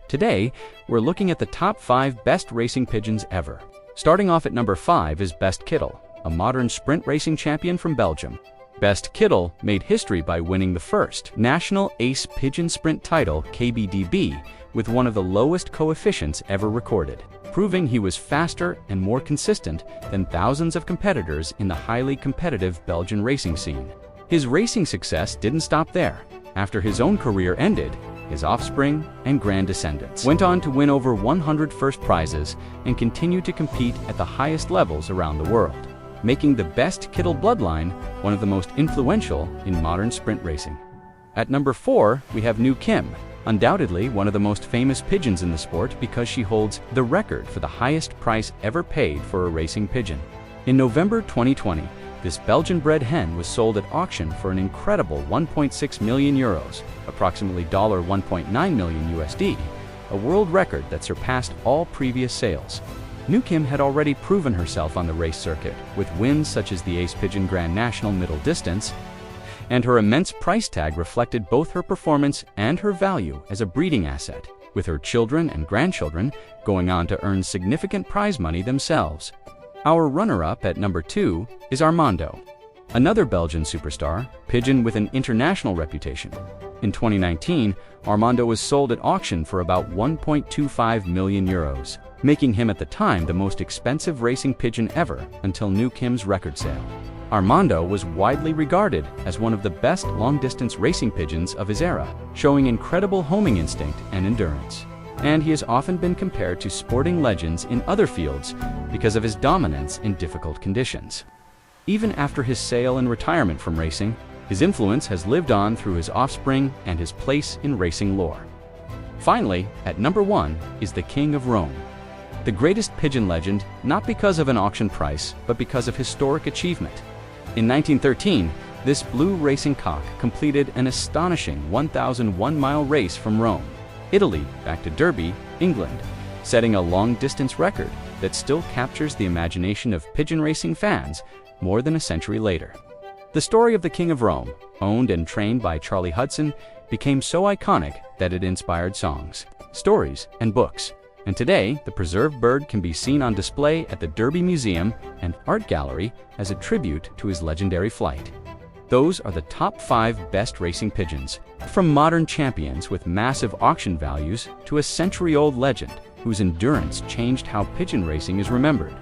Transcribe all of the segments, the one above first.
Today, we're looking at the top 5 best racing pigeons ever. Starting off at number 5 is Best Kittel, a modern sprint racing champion from Belgium. Best Kittel made history by winning the first National Ace Pigeon Sprint title (KBDB) with one of the lowest coefficients ever recorded, proving he was faster and more consistent than thousands of competitors in the highly competitive Belgian racing scene. His racing success didn't stop there. After his own career ended, his offspring and grand descendants went on to win over 100 first prizes and continue to compete at the highest levels around the world, making the Best Kittel bloodline one of the most influential in modern sprint racing. At number 4, we have New Kim, undoubtedly one of the most famous pigeons in the sport because she holds the record for the highest price ever paid for a racing pigeon. In November 2020, this Belgian-bred hen was sold at auction for an incredible 1.6 million euros, approximately $1.9 million USD, a world record that surpassed all previous sales. New Kim had already proven herself on the race circuit, with wins such as the Ace Pigeon Grand National Middle Distance, and her immense price tag reflected both her performance and her value as a breeding asset, with her children and grandchildren going on to earn significant prize money themselves. Our runner-up at number 2 is Armando, another Belgian superstar, pigeon with an international reputation. In 2019, Armando was sold at auction for about 1.25 million euros, making him at the time the most expensive racing pigeon ever until New Kim's record sale. Armando was widely regarded as one of the best long-distance racing pigeons of his era, showing incredible homing instinct and endurance. And he has often been compared to sporting legends in other fields because of his dominance in difficult conditions. Even after his sale and retirement from racing, his influence has lived on through his offspring and his place in racing lore. Finally, at number 1 is the King of Rome, the greatest pigeon legend not because of an auction price, but because of historic achievement. In 1913, this blue racing cock completed an astonishing 1,001-mile race from Rome, Italy, back to Derby, England, setting a long-distance record that still captures the imagination of pigeon racing fans more than a century later. The story of the King of Rome, owned and trained by Charlie Hudson, became so iconic that it inspired songs, stories, and books. And today, the preserved bird can be seen on display at the Derby Museum and Art Gallery as a tribute to his legendary flight. Those are the top 5 best racing pigeons, from modern champions with massive auction values to a century-old legend whose endurance changed how pigeon racing is remembered.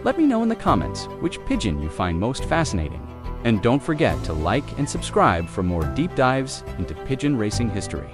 Let me know in the comments which pigeon you find most fascinating. And don't forget to like and subscribe for more deep dives into pigeon racing history.